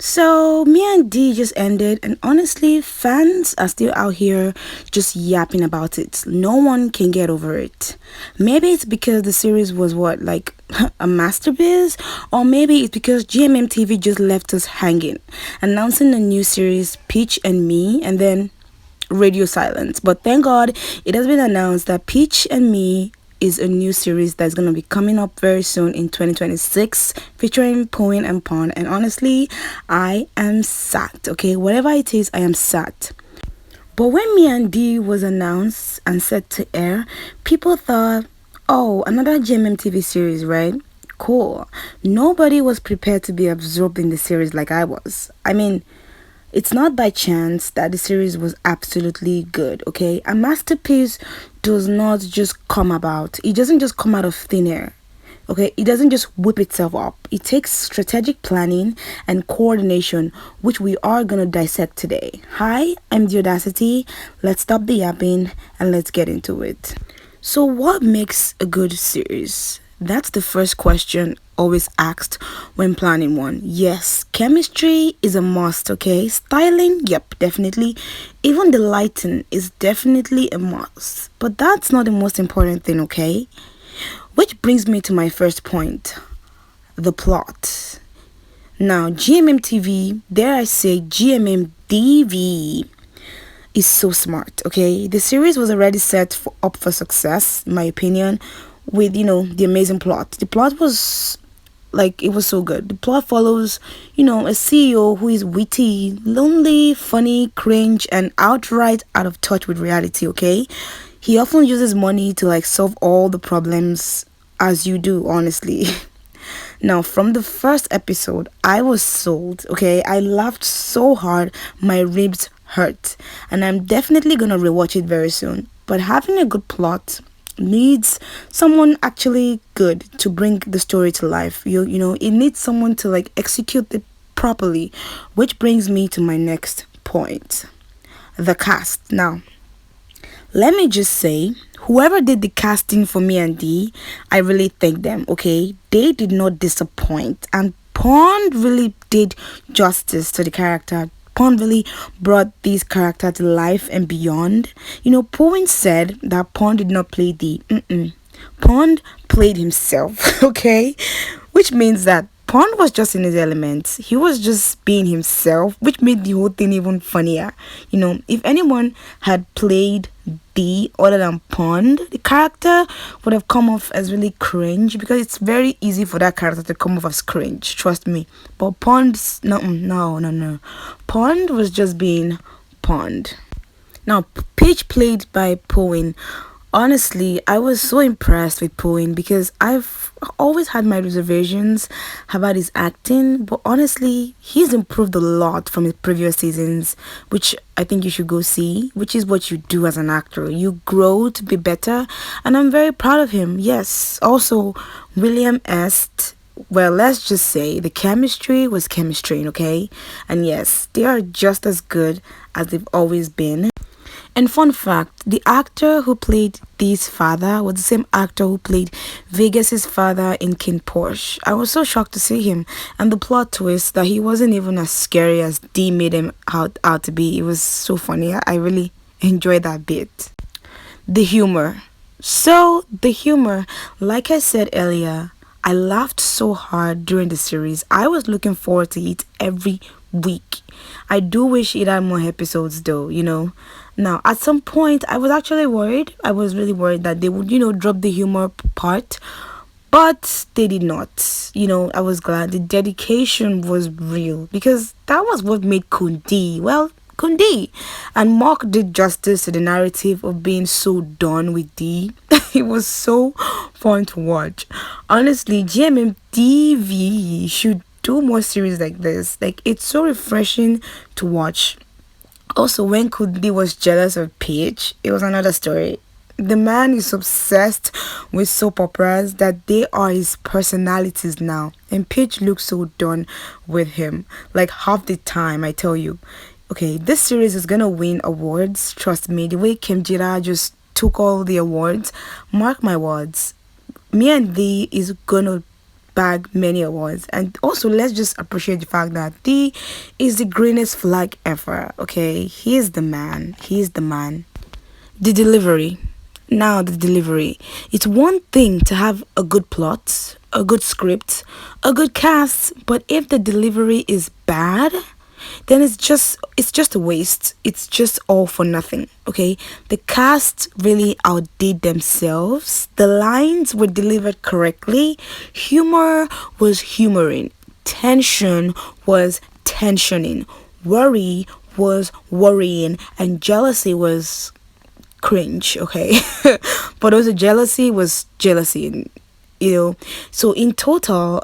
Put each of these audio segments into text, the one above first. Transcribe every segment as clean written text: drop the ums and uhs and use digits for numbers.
So, me and D just ended, and honestly, fans are still out here just yapping about it. No one can get over it. Maybe it's because the series was what, like a masterpiece? Or maybe it's because GMM TV just left us hanging, announcing a new series, Peach and Me, and then radio silence. But thank God it has been announced that Peach and Me is a new series that's going to be coming up very soon in 2026 featuring Poin and Pond. And honestly, I am sad. Okay, whatever it is, I am sad. But when Me and D was announced and set to air, people thought, oh, another GMM TV series, right? Cool. Nobody was prepared to be absorbed in the series like I was. I mean, it's not by chance that the series was absolutely good, okay? A masterpiece does not just come about. It doesn't just come out of thin air. Okay, it doesn't just whip itself up. It takes strategic planning and coordination, which we are gonna dissect today. Hi, I'm The Audacity. Let's stop the yapping and let's get into it. So, what makes a good series? That's the first question always asked when planning one. Yes, chemistry is a must, okay? Styling, yep, definitely. Even the lighting is definitely a must. But that's not the most important thing, okay? Which brings me to my first point, the plot. Now, GMM TV, dare I say GMM DV, is so smart, okay? The series was already up for success, in my opinion, with, the amazing plot. The plot was like, it was so good. The plot follows, a CEO who is witty, lonely, funny, cringe, and outright out of touch with reality, okay? He often uses money to like solve all the problems, as you do, honestly. Now, from the first episode, I was sold, okay? I laughed so hard, my ribs hurt. And I'm definitely gonna rewatch it very soon. But having a good plot needs someone actually good to bring the story to life. It needs someone to like execute it properly, which brings me to my next point. The cast. Now, let me just say, whoever did the casting for Me and D, I really thank them, okay? They did not disappoint, and Pond really did justice to the character. Pond really brought this character to life and beyond. Poin said that Pond did not play D. Pond played himself, okay? Which means that Pond was just in his element. He was just being himself, which made the whole thing even funnier. If anyone had played D other than Pond, the character would have come off as really cringe because it's very easy for that character to come off as cringe, trust me. But Pond's no. Pond was just being Pond. Now, Peach played by Poin. Honestly, I was so impressed with Poin because I've always had my reservations about his acting, but honestly, he's improved a lot from his previous seasons, which I think you should go see, which is what you do as an actor. You grow to be better, and I'm very proud of him. Yes, also, William Est. Well, let's just say the chemistry was chemistry, okay? And yes, they are just as good as they've always been. And fun fact, the actor who played Dee's father was the same actor who played Vegas's father in King Porsche. I was so shocked to see him, and the plot twist that he wasn't even as scary as Dee made him out to be. It was so funny. I really enjoyed that bit. The humor. So, the humor, like I said earlier, I laughed so hard during the series. I was looking forward to it every week. I do wish it had more episodes though. Now, at some point, I was actually worried. I was really worried that they would, drop the humor part. But they did not. I was glad. The dedication was real because that was what made Kundi. Well, Kundi. And Mark did justice to the narrative of being so done with D. It was so fun to watch. Honestly, GMMTV should do more series like this. Like, it's so refreshing to watch. Also, when Kundi was jealous of Peach, it was another story. The man is obsessed with soap operas that they are his personalities now. And Peach looks so done with him. Like half the time, I tell you. Okay, this series is gonna win awards. Trust me, the way Kim Jira just took all the awards, mark my words. Me and Thee is gonna bag many awards. And also, let's just appreciate the fact that D is the greenest flag ever. Okay, he is the man. He is the man. The delivery. Now, the delivery. It's one thing to have a good plot, a good script, a good cast, but if the delivery is bad, then it's just a waste. It's just all for nothing. Okay, the cast really outdid themselves. The lines were delivered correctly. Humor was humoring. Tension was tensioning. Worry was worrying, and jealousy was cringe. Okay, but also jealousy was jealousy. You know, so in total,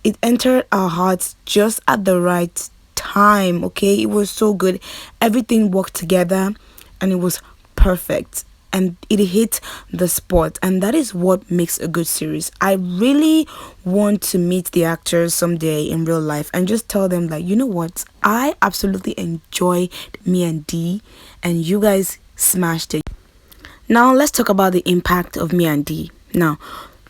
it entered our hearts just at the right time. Okay, it was so good. Everything worked together and it was perfect, and it hit the spot, and that is what makes a good series. I really want to meet the actors someday in real life and just tell them, like, you know what, I absolutely enjoyed Me and D, and you guys smashed it. Now let's talk about the impact of Me and D. Now,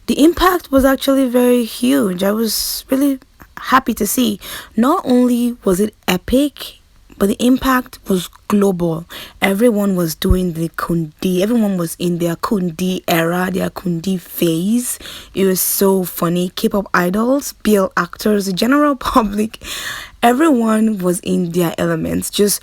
the impact was actually very huge. I was really happy to see. Not only was it epic, but the impact was global. Everyone was doing the Kundi. Everyone was in their Kundi era, their Kundi phase. It was so funny. K-pop idols, BL actors, the general public, everyone was in their elements, just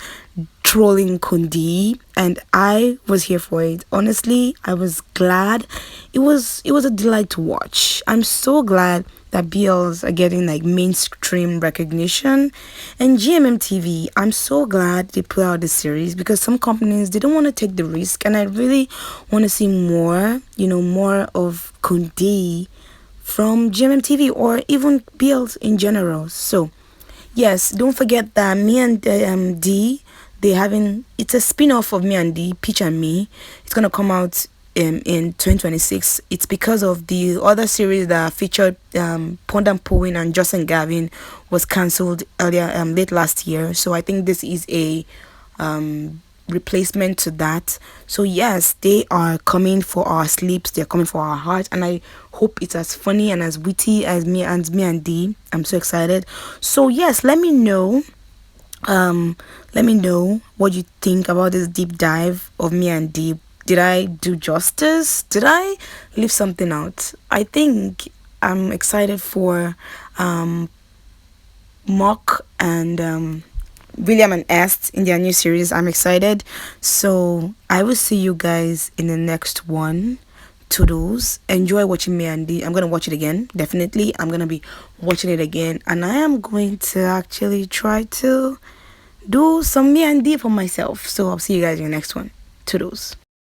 trolling Kundi, and I was here for it. Honestly, I was glad. It was a delight to watch. I'm so glad that BLs are getting like mainstream recognition, and GMM TV. I'm so glad they put out this series because some companies, they don't want to take the risk, and I really want to see more. More of Kundi from GMM TV or even BLs in general. So yes, don't forget that Me and D, they having, it's a spin-off of Me and D, Peach and Me. It's gonna come out in 2026. It's because of the other series that featured Pondam Powin and Justin Gavin was cancelled earlier, late last year. So I think this is a replacement to that. So yes, they are coming for our sleeps, they're coming for our hearts, and I hope it's as funny and as witty as Me and D. I'm so excited. So yes, let me know what you think about this deep dive of Me and D. Did I do justice? Did I leave something out? I think I'm excited for Mock and William and Est in their new series. I'm excited. So I will see you guys in the next one. Toodles. Enjoy watching Me and D. I'm gonna watch it again. Definitely, I'm gonna be watching it again, and I am going to actually try to do some Me and D for myself. So I'll see you guys in the next one. Toodles.